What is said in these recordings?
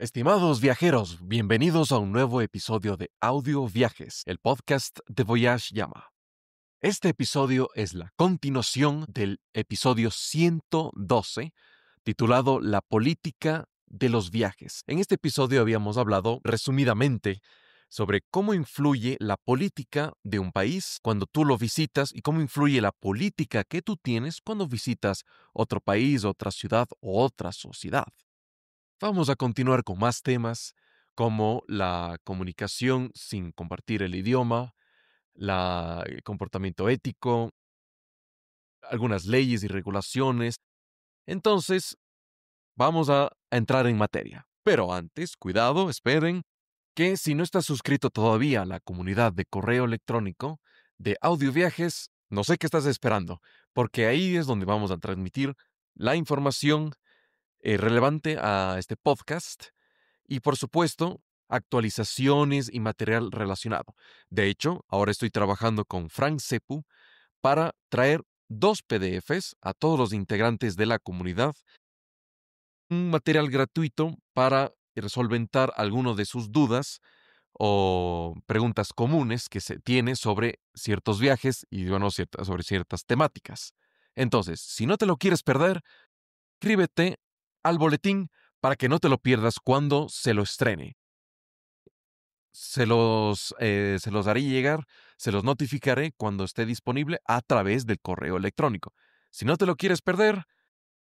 Estimados viajeros, bienvenidos a un nuevo episodio de Audio Viajes, el podcast de Voyage Llama. Este episodio es la continuación del episodio 112, titulado La política de los viajes. En este episodio habíamos hablado resumidamente sobre cómo influye la política de un país cuando tú lo visitas y cómo influye la política que tú tienes cuando visitas otro país, otra ciudad o otra sociedad. Vamos a continuar con más temas como la comunicación sin compartir el idioma, el comportamiento ético, algunas leyes y regulaciones. Entonces, vamos a entrar en materia. Pero antes, cuidado, esperen, que si no estás suscrito todavía a la comunidad de correo electrónico de Audio Viajes, no sé qué estás esperando, porque ahí es donde vamos a transmitir la información relevante a este podcast y, por supuesto, actualizaciones y material relacionado. De hecho, ahora estoy trabajando con Frank Sepu para traer 2 PDFs a todos los integrantes de la comunidad, un material gratuito para resolventar algunas de sus dudas o preguntas comunes que se tiene sobre ciertos viajes y sobre ciertas temáticas. Entonces, si no te lo quieres perder, suscríbete al boletín para que no te lo pierdas cuando se lo estrene. Se los haré llegar, se los notificaré cuando esté disponible a través del correo electrónico. Si no te lo quieres perder,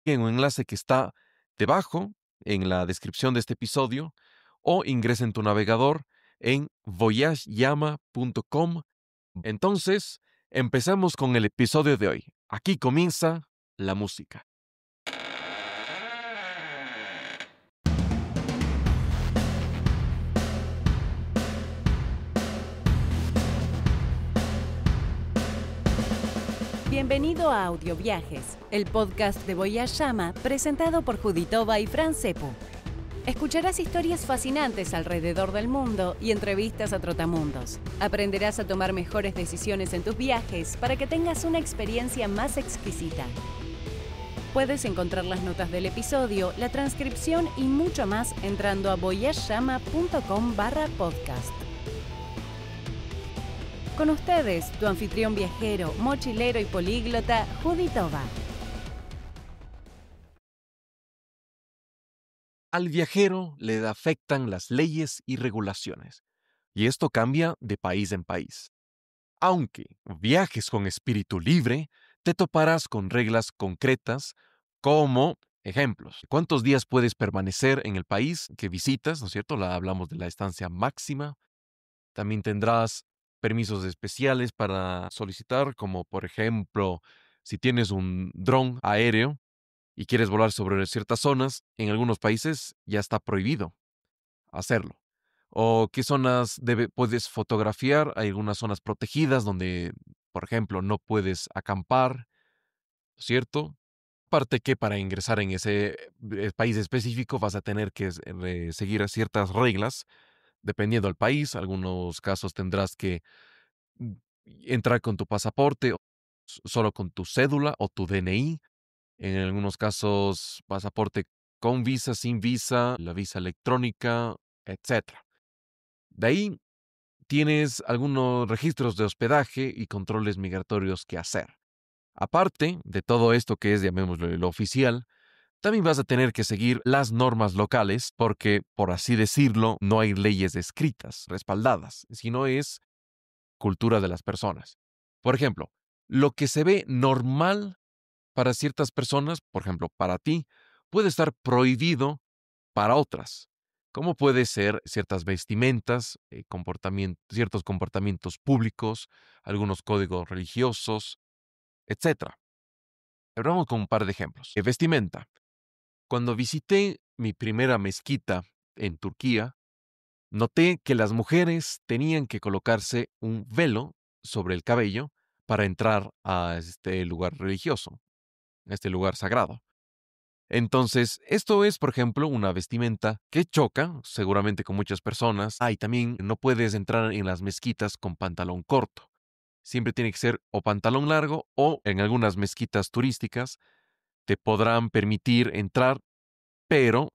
en un enlace que está debajo en la descripción de este episodio o ingresa en tu navegador en voyageyama.com. Entonces, empezamos con el episodio de hoy. Aquí comienza la música. Bienvenido a Audio Viajes, el podcast de Voyage Llama presentado por Juditova y Frank Sepu. Escucharás historias fascinantes alrededor del mundo y entrevistas a trotamundos. Aprenderás a tomar mejores decisiones en tus viajes para que tengas una experiencia más exquisita. Puedes encontrar las notas del episodio, la transcripción y mucho más entrando a voyageyama.com/podcast. Con ustedes, tu anfitrión viajero, mochilero y políglota, Juditova. Al viajero le afectan las leyes y regulaciones, y esto cambia de país en país. Aunque viajes con espíritu libre, te toparás con reglas concretas como ejemplos. ¿Cuántos días puedes permanecer en el país que visitas? ¿No es cierto? Hablamos de la estancia máxima. También tendrás permisos especiales para solicitar, como por ejemplo, si tienes un dron aéreo y quieres volar sobre ciertas zonas, en algunos países ya está prohibido hacerlo. O qué zonas puedes fotografiar. Hay algunas zonas protegidas donde, por ejemplo, no puedes acampar, ¿cierto? Aparte que para ingresar en ese país específico vas a tener que seguir ciertas reglas, dependiendo del país. Algunos casos tendrás que mm, entrar con tu pasaporte, solo con tu cédula o tu DNI. En algunos casos, pasaporte con visa, sin visa, la visa electrónica, etcétera. De ahí tienes algunos registros de hospedaje y controles migratorios que hacer. Aparte de todo esto que es, llamémoslo, lo oficial, también vas a tener que seguir las normas locales porque, por así decirlo, no hay leyes escritas, respaldadas, sino es cultura de las personas. Por ejemplo, lo que se ve normal para ciertas personas, por ejemplo, para ti, puede estar prohibido para otras. Como puede ser ciertas vestimentas, ciertos comportamientos públicos, algunos códigos religiosos, etc. Hablamos con un par de ejemplos. Vestimenta. Cuando visité mi primera mezquita en Turquía, noté que las mujeres tenían que colocarse un velo sobre el cabello para entrar a este lugar religioso, a este lugar sagrado. Entonces, esto es, por ejemplo, una vestimenta que choca seguramente con muchas personas. Y también no puedes entrar en las mezquitas con pantalón corto. Siempre tiene que ser o pantalón largo o en algunas mezquitas turísticas te podrán permitir entrar, pero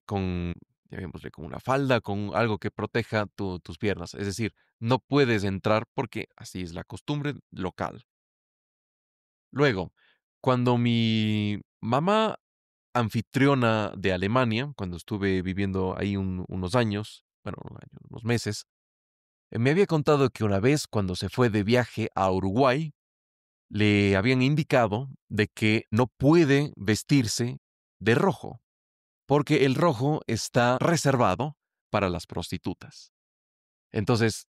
con llamémosle con una falda, con algo que proteja tus piernas. Es decir, no puedes entrar porque así es la costumbre local. Luego, cuando mi mamá anfitriona de Alemania, cuando estuve viviendo ahí unos años, bueno, unos meses, me había contado que una vez cuando se fue de viaje a Uruguay, le habían indicado de que no puede vestirse de rojo, porque el rojo está reservado para las prostitutas. Entonces,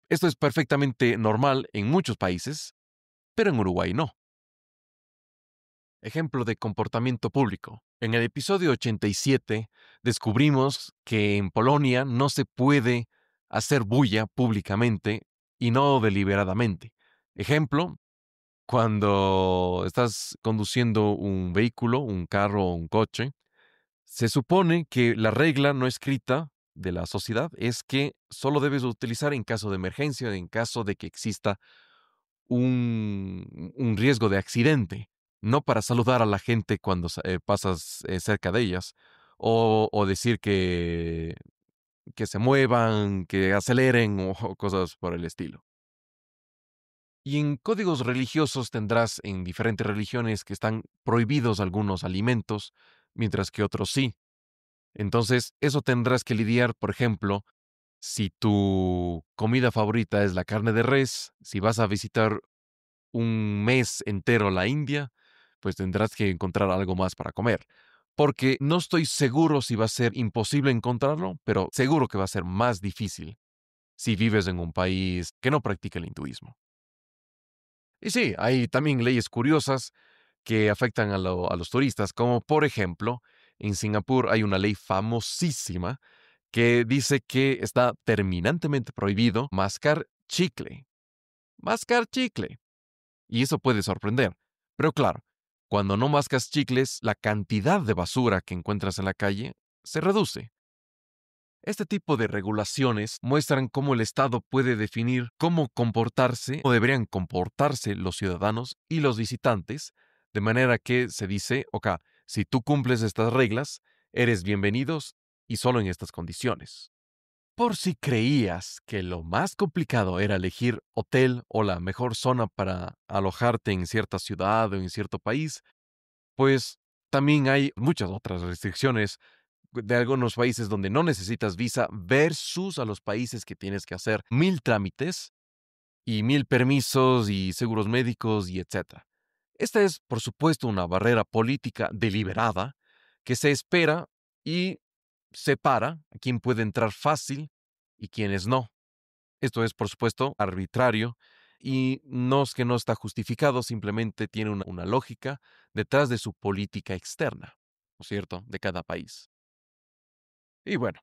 esto es perfectamente normal en muchos países, pero en Uruguay no. Ejemplo de comportamiento público. En el episodio 87 descubrimos que en Polonia no se puede hacer bulla públicamente y no deliberadamente. Ejemplo, cuando estás conduciendo un vehículo, un carro o un coche, se supone que la regla no escrita de la sociedad es que solo debes utilizar en caso de emergencia, en caso de que exista un riesgo de accidente, no para saludar a la gente cuando pasas cerca de ellas, o decir que se muevan, que aceleren o cosas por el estilo. Y en códigos religiosos tendrás en diferentes religiones que están prohibidos algunos alimentos, mientras que otros sí. Entonces, eso tendrás que lidiar, por ejemplo, si tu comida favorita es la carne de res, si vas a visitar un mes entero la India, pues tendrás que encontrar algo más para comer. Porque no estoy seguro si va a ser imposible encontrarlo, pero seguro que va a ser más difícil si vives en un país que no practica el hinduismo. Y sí, hay también leyes curiosas que afectan a los turistas, como por ejemplo, en Singapur hay una ley famosísima que dice que está terminantemente prohibido mascar chicle. Mascar chicle. Y eso puede sorprender. Pero claro, cuando no mascas chicles, la cantidad de basura que encuentras en la calle se reduce. Este tipo de regulaciones muestran cómo el Estado puede definir cómo comportarse o deberían comportarse los ciudadanos y los visitantes, de manera que se dice, ok, si tú cumples estas reglas, eres bienvenidos y solo en estas condiciones. Por si creías que lo más complicado era elegir hotel o la mejor zona para alojarte en cierta ciudad o en cierto país, pues también hay muchas otras restricciones de algunos países donde no necesitas visa versus a los países que tienes que hacer 1000 trámites y 1000 permisos y seguros médicos y etcétera. Esta es, por supuesto, una barrera política deliberada que se espera y separa a quién puede entrar fácil y quiénes no. Esto es, por supuesto, arbitrario y no es que no está justificado, simplemente tiene una lógica detrás de su política externa, ¿no es cierto?, de cada país. Y bueno,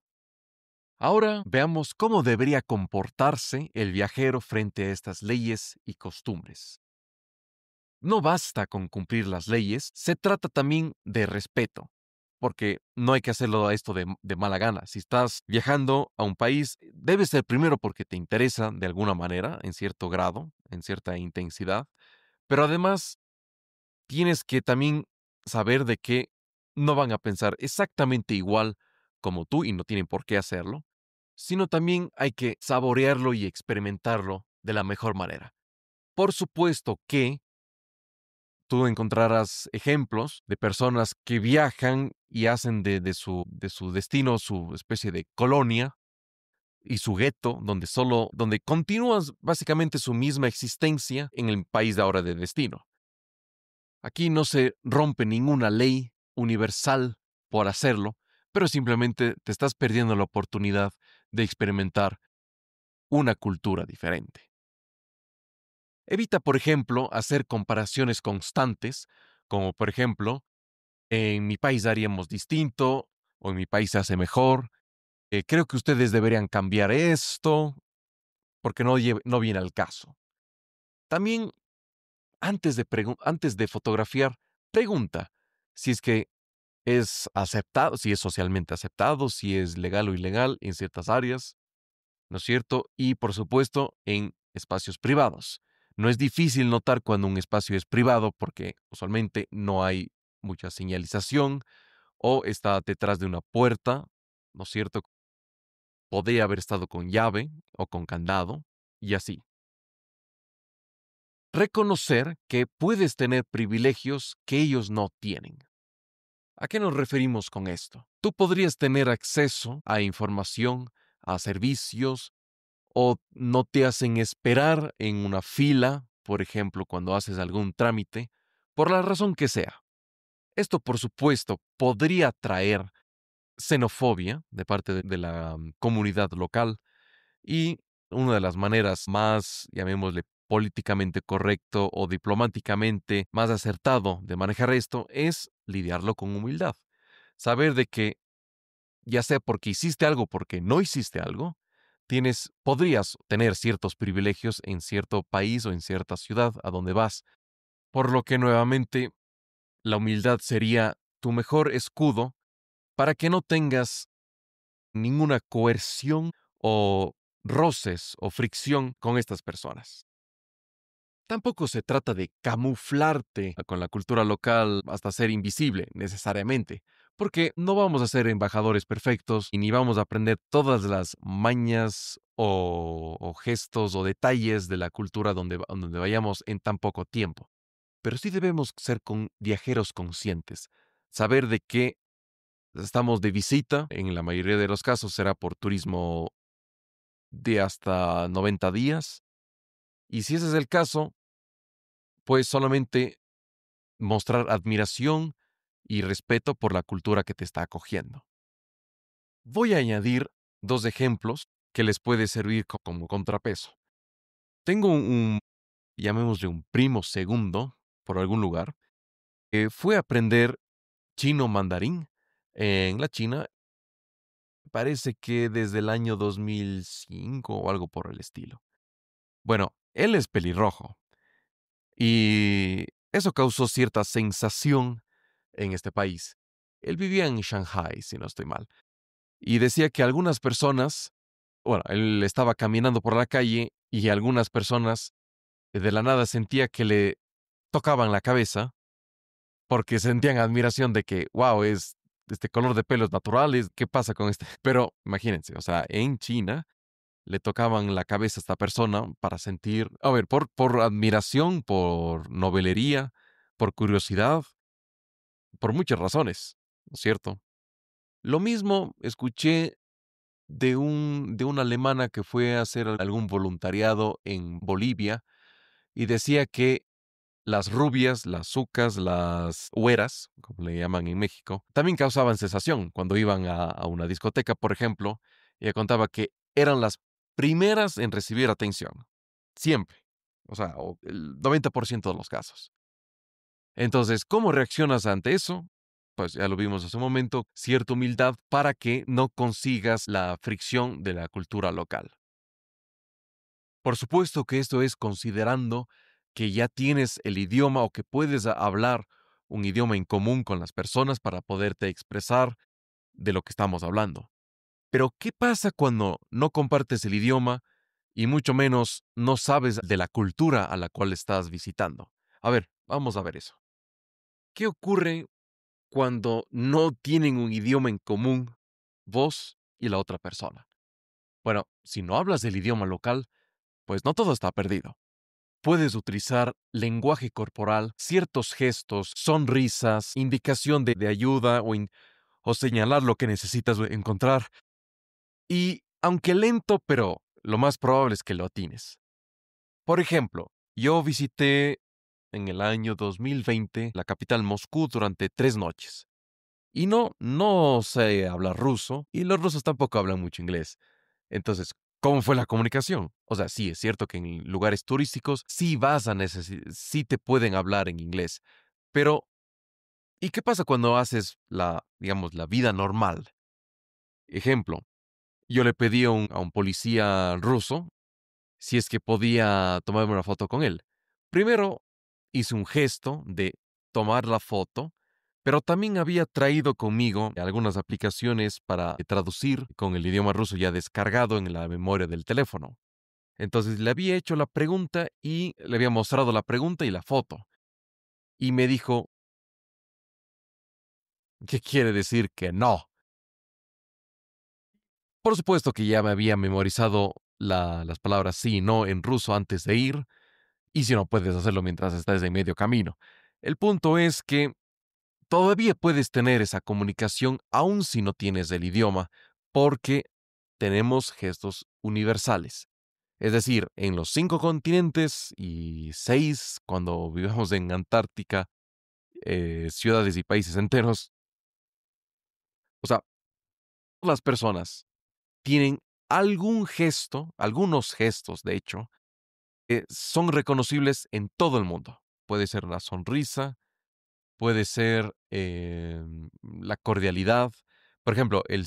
ahora veamos cómo debería comportarse el viajero frente a estas leyes y costumbres. No basta con cumplir las leyes, se trata también de respeto, porque no hay que hacerlo a esto de mala gana. Si estás viajando a un país, debe ser primero porque te interesa de alguna manera, en cierto grado, en cierta intensidad, pero además tienes que también saber de que no van a pensar exactamente igual como tú y no tienen por qué hacerlo, sino también hay que saborearlo y experimentarlo de la mejor manera. Por supuesto que tú encontrarás ejemplos de personas que viajan y hacen de su destino su especie de colonia y su gueto, donde continúas básicamente su misma existencia en el país de ahora de destino. Aquí no se rompe ninguna ley universal por hacerlo, pero simplemente te estás perdiendo la oportunidad de experimentar una cultura diferente. Evita, por ejemplo, hacer comparaciones constantes, como por ejemplo, en mi país haríamos distinto, o en mi país se hace mejor, creo que ustedes deberían cambiar esto, porque no viene al caso. También, antes de fotografiar, pregunta si es que es aceptado, si es socialmente aceptado, si es legal o ilegal en ciertas áreas, ¿no es cierto? Y por supuesto en espacios privados. No es difícil notar cuando un espacio es privado porque usualmente no hay mucha señalización o está detrás de una puerta, ¿no es cierto? Podría haber estado con llave o con candado, y así. Reconocer que puedes tener privilegios que ellos no tienen. ¿A qué nos referimos con esto? Tú podrías tener acceso a información, a servicios, o no te hacen esperar en una fila, por ejemplo, cuando haces algún trámite, por la razón que sea. Esto, por supuesto, podría traer xenofobia de parte de la comunidad local y una de las maneras más, llamémosle, políticamente correcto o diplomáticamente más acertado de manejar esto es lidiarlo con humildad. Saber de que, ya sea porque hiciste algo o porque no hiciste algo, podrías tener ciertos privilegios en cierto país o en cierta ciudad a donde vas. Por lo que nuevamente la humildad sería tu mejor escudo para que no tengas ninguna coerción o roces o fricción con estas personas. Tampoco se trata de camuflarte con la cultura local hasta ser invisible, necesariamente, porque no vamos a ser embajadores perfectos y ni vamos a aprender todas las mañas o gestos o detalles de la cultura donde vayamos en tan poco tiempo. Pero sí debemos ser viajeros conscientes, saber de que estamos de visita, en la mayoría de los casos será por turismo de hasta 90 días, y si ese es el caso, pues solamente mostrar admiración y respeto por la cultura que te está acogiendo. Voy a añadir dos ejemplos que les puede servir como contrapeso. Tengo llamémosle un primo segundo, por algún lugar, que fue a aprender chino mandarín en la China, parece que desde el año 2005 o algo por el estilo. Bueno, él es pelirrojo y eso causó cierta sensación en este país. Él vivía en Shanghai, si no estoy mal, y decía que algunas personas, bueno, él estaba caminando por la calle y algunas personas de la nada sentía que le tocaban la cabeza porque sentían admiración de que, wow, este color de pelo es natural, ¿qué pasa con este? Pero imagínense, o sea, en China le tocaban la cabeza a esta persona para sentir, a ver, por admiración, por novelería, por curiosidad, por muchas razones, ¿no es cierto? Lo mismo escuché de una alemana que fue a hacer algún voluntariado en Bolivia y decía que las rubias, las zucas, las güeras, como le llaman en México, también causaban sensación cuando iban a una discoteca, por ejemplo. Ella contaba que eran las primeras en recibir atención, siempre, o sea, el 90% de los casos. Entonces, ¿cómo reaccionas ante eso? Pues ya lo vimos hace un momento, cierta humildad para que no consigas la fricción de la cultura local. Por supuesto que esto es considerando que ya tienes el idioma o que puedes hablar un idioma en común con las personas para poderte expresar de lo que estamos hablando. Pero, ¿qué pasa cuando no compartes el idioma y mucho menos no sabes de la cultura a la cual estás visitando? A ver, vamos a ver eso. ¿Qué ocurre cuando no tienen un idioma en común vos y la otra persona? Bueno, si no hablas el idioma local, pues no todo está perdido. Puedes utilizar lenguaje corporal, ciertos gestos, sonrisas, indicación de ayuda o señalar lo que necesitas encontrar. Y aunque lento, pero lo más probable es que lo atines. Por ejemplo, yo visité en el año 2020 la capital Moscú durante 3 noches. Y no sé hablar ruso y los rusos tampoco hablan mucho inglés. Entonces, ¿cómo fue la comunicación? O sea, sí, es cierto que en lugares turísticos sí sí te pueden hablar en inglés. Pero, ¿y qué pasa cuando haces digamos, la vida normal? Ejemplo, yo le pedí a un policía ruso si es que podía tomarme una foto con él. Primero, hice un gesto de tomar la foto, pero también había traído conmigo algunas aplicaciones para traducir con el idioma ruso ya descargado en la memoria del teléfono. Entonces le había hecho la pregunta y le había mostrado la pregunta y la foto. Y me dijo, ¿Qué quiere decir que no? Por supuesto que ya me había memorizado las palabras sí y no en ruso antes de ir, y si no puedes hacerlo mientras estás en medio camino. El punto es que todavía puedes tener esa comunicación aun si no tienes el idioma, porque tenemos gestos universales. Es decir, en los 5 continentes y 6, cuando vivamos en Antártica, ciudades y países enteros, o sea, las personas tienen algún gesto, algunos gestos, de hecho, son reconocibles en todo el mundo. Puede ser una sonrisa, puede ser la cordialidad. Por ejemplo, el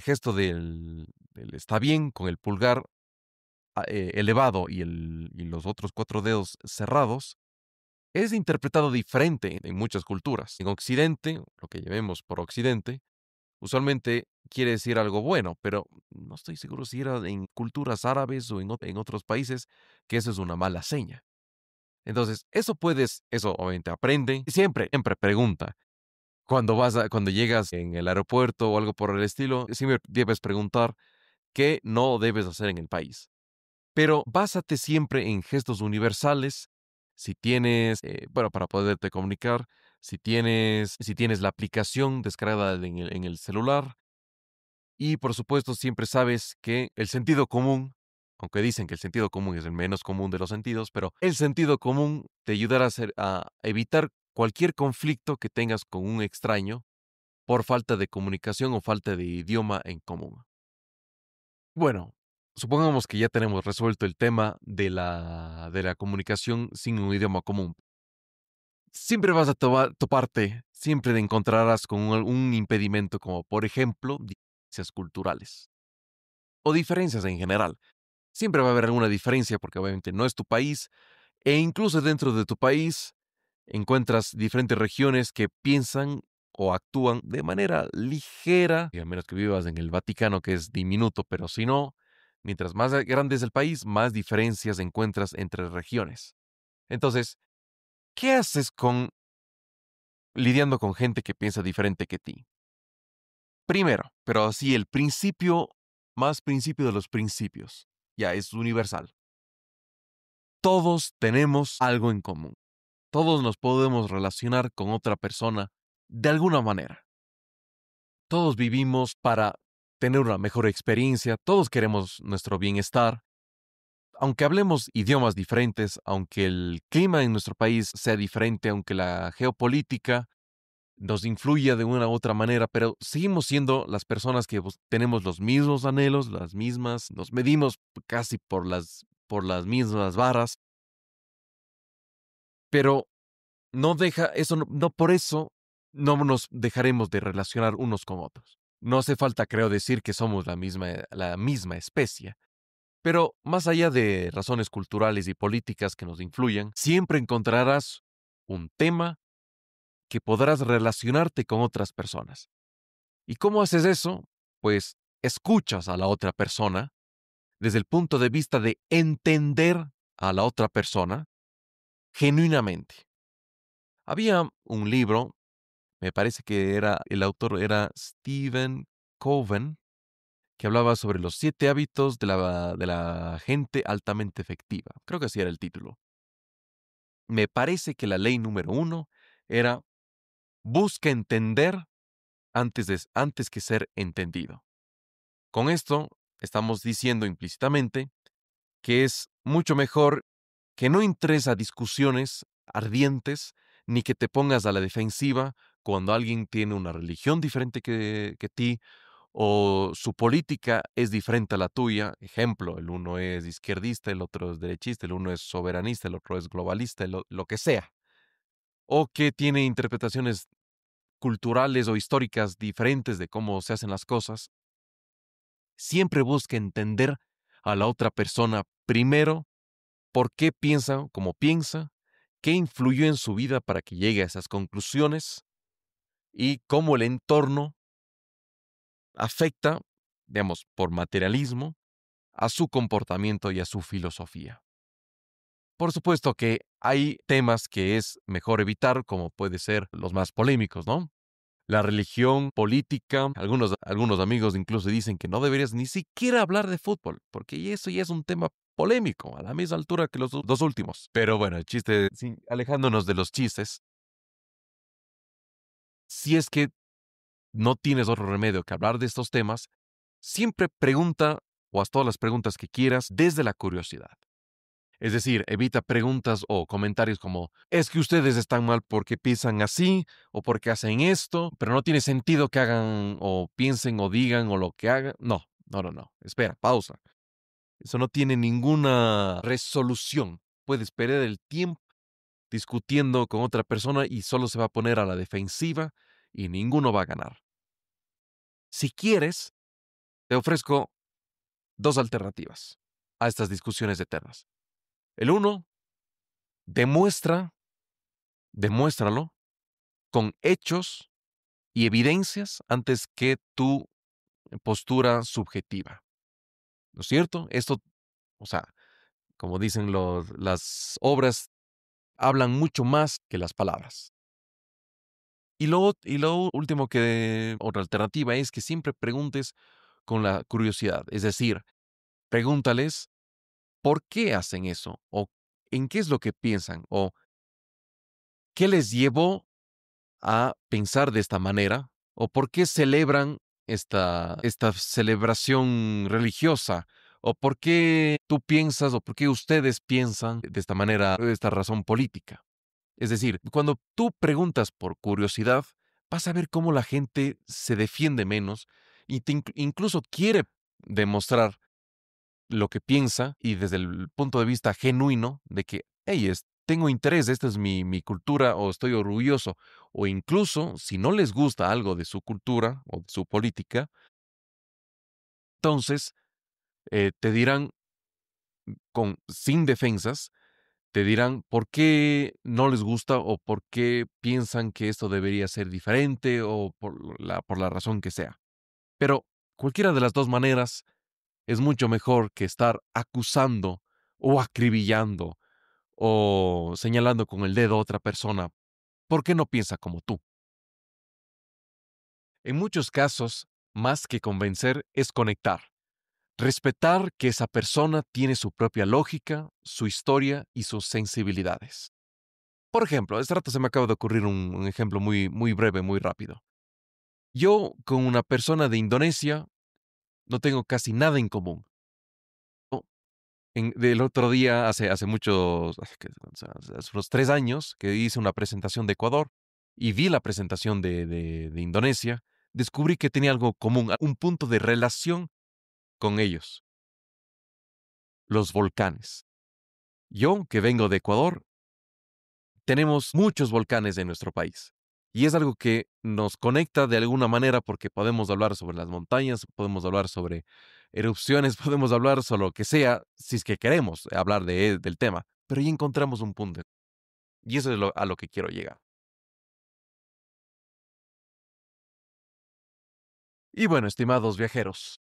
gesto del está bien con el pulgar elevado y los otros 4 dedos cerrados es interpretado diferente en muchas culturas. En Occidente, lo que llamemos por Occidente, usualmente quiere decir algo bueno, pero no estoy seguro si era en culturas árabes o en otros países que eso es una mala seña. Entonces, eso obviamente aprende y siempre pregunta. Cuando llegas en el aeropuerto o algo por el estilo, siempre debes preguntar qué no debes hacer en el país. Pero básate siempre en gestos universales. Si tienes, bueno, para poderte comunicar, si tienes la aplicación descargada en el celular, y por supuesto siempre sabes que el sentido común, aunque dicen que el sentido común es el menos común de los sentidos, pero el sentido común te ayudará a evitar cualquier conflicto que tengas con un extraño por falta de comunicación o falta de idioma en común. Bueno, supongamos que ya tenemos resuelto el tema de la comunicación sin un idioma común. Siempre vas a toparte, siempre encontrarás con un impedimento como, por ejemplo, diferencias culturales o diferencias en general. Siempre va a haber alguna diferencia porque obviamente no es tu país e incluso dentro de tu país encuentras diferentes regiones que piensan o actúan de manera ligera, y a menos que vivas en el Vaticano, que es diminuto, pero si no, mientras más grande es el país, más diferencias encuentras entre regiones. Entonces, ¿qué haces lidiando con gente que piensa diferente que ti? Primero, pero así el principio, más principio de los principios, ya es universal. Todos tenemos algo en común. Todos nos podemos relacionar con otra persona de alguna manera. Todos vivimos para tener una mejor experiencia, todos queremos nuestro bienestar. Aunque hablemos idiomas diferentes, aunque el clima en nuestro país sea diferente, aunque la geopolítica nos influya de una u otra manera, pero seguimos siendo las personas que tenemos los mismos anhelos, las mismas, nos medimos casi por las mismas varas, pero no por eso no nos dejaremos de relacionar unos con otros. No hace falta, creo, decir que somos la misma especie. Pero más allá de razones culturales y políticas que nos influyan, siempre encontrarás un tema que podrás relacionarte con otras personas. ¿Y cómo haces eso? Pues escuchas a la otra persona desde el punto de vista de entender a la otra persona genuinamente. Había un libro, me parece que el autor era Stephen Coven, que hablaba sobre los 7 hábitos de la gente altamente efectiva. Creo que así era el título. Me parece que la ley número 1 era busca entender antes que ser entendido. Con esto estamos diciendo implícitamente que es mucho mejor que no entres a discusiones ardientes ni que te pongas a la defensiva cuando alguien tiene una religión diferente que ti o su política es diferente a la tuya. Ejemplo, el uno es izquierdista, el otro es derechista, el uno es soberanista, el otro es globalista, lo que sea. O que tiene interpretaciones culturales o históricas diferentes de cómo se hacen las cosas. Siempre busca entender a la otra persona primero, por qué piensa como piensa, qué influyó en su vida para que llegue a esas conclusiones y cómo el entorno afecta, digamos, por materialismo, a su comportamiento y a su filosofía. Por supuesto que hay temas que es mejor evitar, como puede ser los más polémicos, ¿no? la religión, política. Algunos amigos incluso dicen que no deberías ni siquiera hablar de fútbol, porque eso ya es un tema polémico, a la misma altura que los dos últimos. Pero bueno, el chiste, alejándonos de los chistes, si es que no tienes otro remedio que hablar de estos temas, siempre pregunta o haz todas las preguntas que quieras desde la curiosidad. Es decir, evita preguntas o comentarios como es que ustedes están mal porque piensan así o porque hacen esto, pero no tiene sentido que hagan o piensen o digan o lo que hagan. No. Espera, pausa. Eso no tiene ninguna resolución. Puedes perder el tiempo discutiendo con otra persona y solo se va a poner a la defensiva y ninguno va a ganar. Si quieres, te ofrezco 2 alternativas a estas discusiones eternas. El uno, demuéstralo con hechos y evidencias antes que tu postura subjetiva. ¿No es cierto? Esto, como dicen las obras, hablan mucho más que las palabras. Y lo último otra alternativa es que siempre preguntes con la curiosidad. Es decir, pregúntales por qué hacen eso, o en qué es lo que piensan, o qué les llevó a pensar de esta manera, o por qué celebran esta celebración religiosa, o por qué tú piensas, o por qué ustedes piensan de esta manera, de esta razón política. Es decir, cuando tú preguntas por curiosidad, vas a ver cómo la gente se defiende menos y incluso quiere demostrar lo que piensa y desde el punto de vista genuino de que, hey, tengo interés, esta es mi cultura o estoy orgulloso. O incluso, si no les gusta algo de su cultura o de su política, entonces te dirán sin defensas, te dirán por qué no les gusta o por qué piensan que esto debería ser diferente o por la razón que sea. Pero cualquiera de las dos maneras es mucho mejor que estar acusando o acribillando o señalando con el dedo a otra persona porque no piensa como tú. En muchos casos, más que convencer, es conectar. Respetar que esa persona tiene su propia lógica, su historia y sus sensibilidades. Por ejemplo, este rato se me acaba de ocurrir un ejemplo muy, muy breve, muy rápido. Yo con una persona de Indonesia no tengo casi nada en común. Del otro día, hace unos 3 años, que hice una presentación de Ecuador y vi la presentación de Indonesia, descubrí que tenía algo común, un punto de relación con ellos. Los volcanes. Yo, que vengo de Ecuador, tenemos muchos volcanes en nuestro país. Y es algo que nos conecta de alguna manera porque podemos hablar sobre las montañas, podemos hablar sobre erupciones, podemos hablar sobre lo que sea, si es que queremos hablar del tema. Pero ahí encontramos un punto. Y eso es a lo que quiero llegar. Y bueno, estimados viajeros,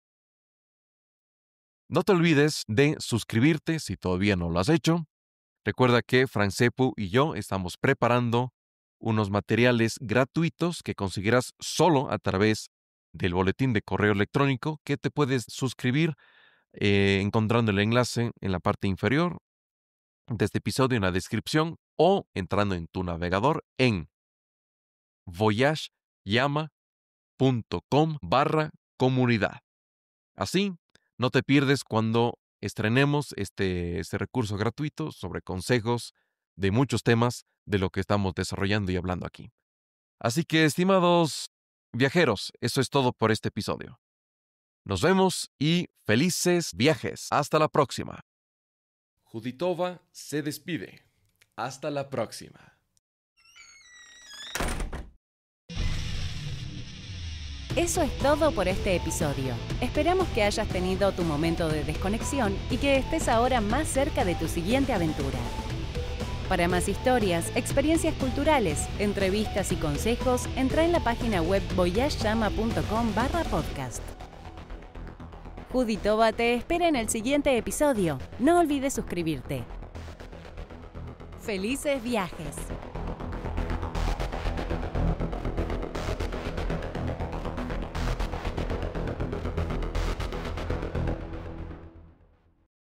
no te olvides de suscribirte si todavía no lo has hecho. Recuerda que Francepu y yo estamos preparando unos materiales gratuitos que conseguirás solo a través del boletín de correo electrónico que te puedes suscribir encontrando el enlace en la parte inferior de este episodio en la descripción o entrando en tu navegador en voyageyama.com/comunidad. Así, no te pierdes cuando estrenemos este recurso gratuito sobre consejos de muchos temas de lo que estamos desarrollando y hablando aquí. Así que, estimados viajeros, eso es todo por este episodio. Nos vemos y felices viajes. Hasta la próxima. Juditova se despide. Hasta la próxima. Eso es todo por este episodio. Esperamos que hayas tenido tu momento de desconexión y que estés ahora más cerca de tu siguiente aventura. Para más historias, experiencias culturales, entrevistas y consejos, entra en la página web voyageyama.com/podcast. Juditova te espera en el siguiente episodio. No olvides suscribirte. ¡Felices viajes!